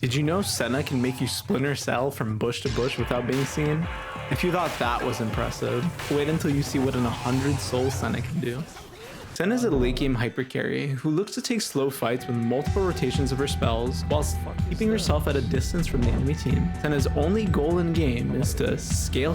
Did you know Senna can make you splinter cell from bush to bush without being seen? If you thought that was impressive, wait until you see what an 100 soul Senna can do. Senna is a late game hyper carry who looks to take slow fights with multiple rotations of her spells whilst keeping herself at a distance from the enemy team. Senna's only goal in game is to scale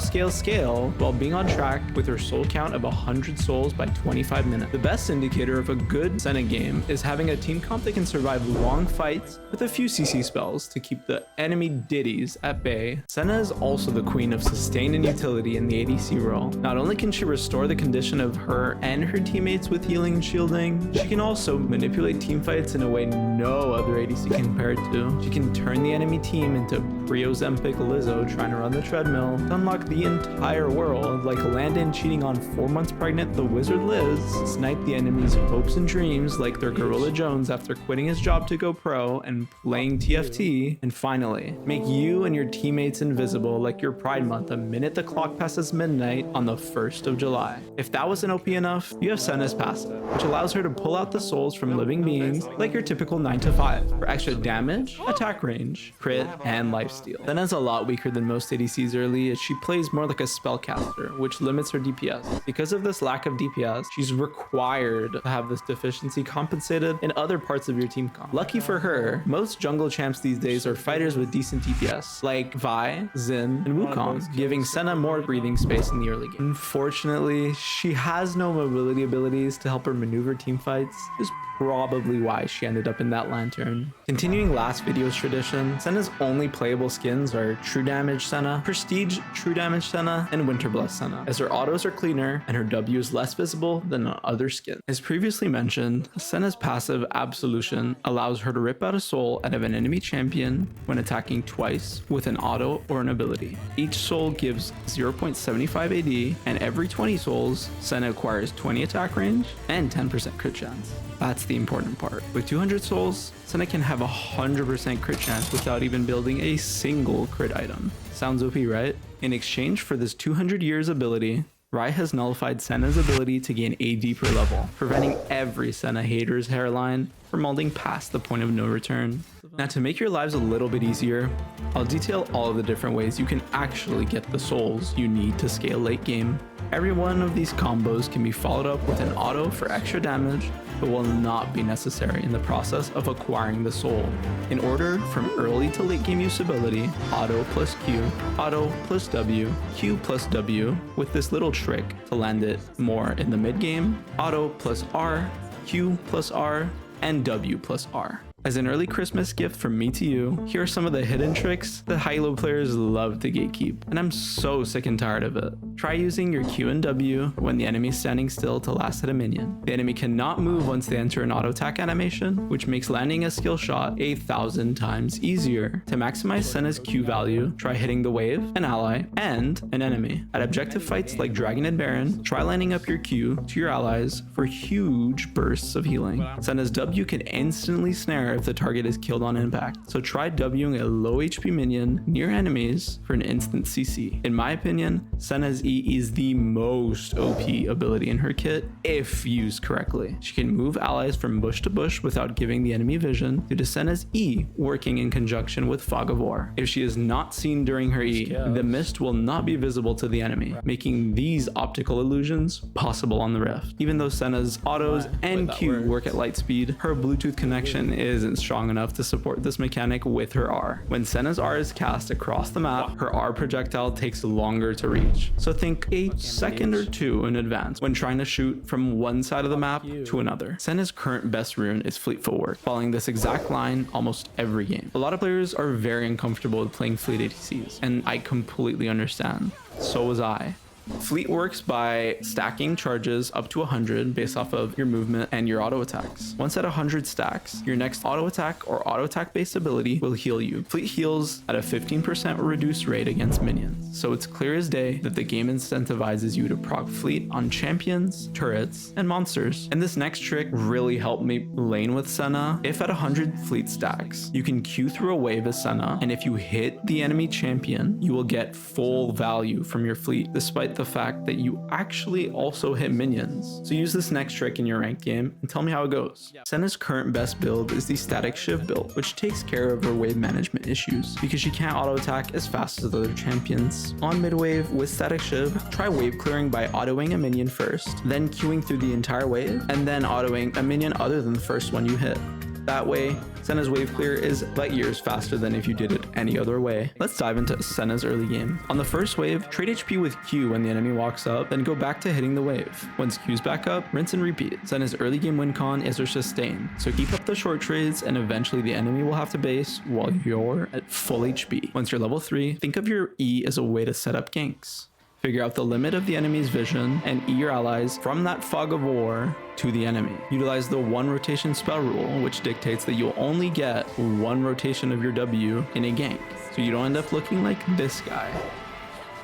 while being on track with her soul count of 100 souls by 25 minutes. The best indicator of a good Senna game is having a team comp that can survive long fights with a few CC spells to keep the enemy ditties at bay. Senna is also the queen of sustain and utility in the ADC role. Not only can she restore the condition of her and her teammates with healing and shielding, she can also manipulate teamfights in a way no other ADC can compare it to. She can turn the enemy team into pre-Ozempic Lizzo trying to run the treadmill to unlock the entire world, like Landon cheating on 4 months pregnant the wizard Liz, snipe the enemy's hopes and dreams like they're Gorilla Jones after quitting his job to go pro and playing TFT, and finally, make you and your teammates invisible like your Pride Month the minute the clock passes midnight on the 1st of July. If that wasn't OP enough, you have Senna's passive, which allows her to pull out the souls from living beings like your typical 9 to 5 for extra damage, attack range, crit, and lifesteal. Senna's a lot weaker than most ADCs early as she plays more like a spellcaster, which limits her DPS. Because of this lack of DPS, she's required to have this deficiency compensated in other parts of your team comp. Lucky for her, most jungle champs these days are fighters with decent DPS, like Vi, Xin, and Wukong, giving Senna more breathing space in the early game. Unfortunately, she has no mobility abilities to help her maneuver team fights, is probably why she ended up in that lantern. Continuing last video's tradition, Senna's only playable skins are True Damage Senna, Prestige True Damage Senna, and Winterbless Senna, as her autos are cleaner and her W is less visible than on other skins. As previously mentioned, Senna's passive Absolution allows her to rip out a soul out of an enemy champion when attacking twice with an auto or an ability. Each soul gives 0.75 AD, and every 20 souls, Senna acquires 20 attack range and 10% crit chance. That's the important part. With 200 souls, Senna can have 100% crit chance without even building a single crit item. Sounds OP, right? In exchange for this 200 years ability, Rai has nullified Senna's ability to gain AD per level, preventing every Senna hater's hairline from molding past the point of no return. Now, to make your lives a little bit easier, I'll detail all of the different ways you can actually get the souls you need to scale late game. Every one of these combos can be followed up with an auto for extra damage, but will not be necessary in the process of acquiring the soul. In order from early to late game usability, auto plus Q, auto plus W, Q plus W, with this little trick to land it more in the mid game, auto plus R, Q plus R, and W plus R. As an early Christmas gift from me to you, here are some of the hidden tricks that high-low players love to gatekeep, and I'm so sick and tired of it. Try using your Q and W when the enemy is standing still to last hit a minion. The enemy cannot move once they enter an auto attack animation, which makes landing a skill shot 1,000 times easier. To maximize Senna's Q value, try hitting the wave, an ally, and an enemy. At objective fights like Dragon and Baron, try lining up your Q to your allies for huge bursts of healing. Senna's W can instantly snare if the target is killed on impact, so try Wing a low HP minion near enemies for an instant CC. In my opinion, Senna's E is the most OP ability in her kit if used correctly. She can move allies from bush to bush without giving the enemy vision due to Senna's E working in conjunction with Fog of War. If she is not seen during her E, the mist will not be visible to the enemy, making these optical illusions possible on the Rift. Even though Senna's autos and Q work at light speed, her Bluetooth connection isn't strong enough to support this mechanic with her R. When Senna's R is cast across the map, her R projectile takes longer to reach, so think a second or two in advance when trying to shoot from one side of the map to another. Senna's current best rune is Fleet Footwork, following this exact line almost every game. A lot of players are very uncomfortable with playing Fleet ADCs, and I completely understand. So was I. Fleet works by stacking charges up to 100 based off of your movement and your auto attacks. Once at 100 stacks, your next auto attack or auto attack based ability will heal you. Fleet heals at a 15% reduced rate against minions, so it's clear as day that the game incentivizes you to proc Fleet on champions, turrets, and monsters. And this next trick really helped me lane with Senna. If at 100 Fleet stacks, you can Q through a wave as Senna, and if you hit the enemy champion, you will get full value from your Fleet despite forget the fact that you actually also hit minions. So use this next trick in your ranked game and tell me how it goes. Senna's current best build is the static shiv build, which takes care of her wave management issues because she can't auto attack as fast as other champions. On mid wave with static shiv, try wave clearing by autoing a minion first, then queuing through the entire wave, and then autoing a minion other than the first one you hit. That way, Senna's wave clear is light years faster than if you did it any other way. Let's dive into Senna's early game. On the first wave, trade HP with Q when the enemy walks up, then go back to hitting the wave. Once Q's back up, rinse and repeat. Senna's early game win con is her sustain, so keep up the short trades and eventually the enemy will have to base while you're at full HP. Once you're level 3, think of your E as a way to set up ganks. Figure out the limit of the enemy's vision and E your allies from that fog of war to the enemy. Utilize the 1 rotation spell rule, which dictates that you'll only get 1 rotation of your W in a gank, so you don't end up looking like this guy.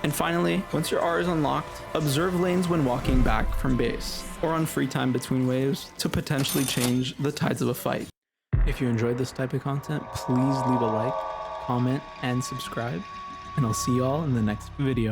And finally, once your R is unlocked, observe lanes when walking back from base, or on free time between waves to potentially change the tides of a fight. If you enjoyed this type of content, please leave a like, comment, and subscribe, and I'll see y'all in the next video.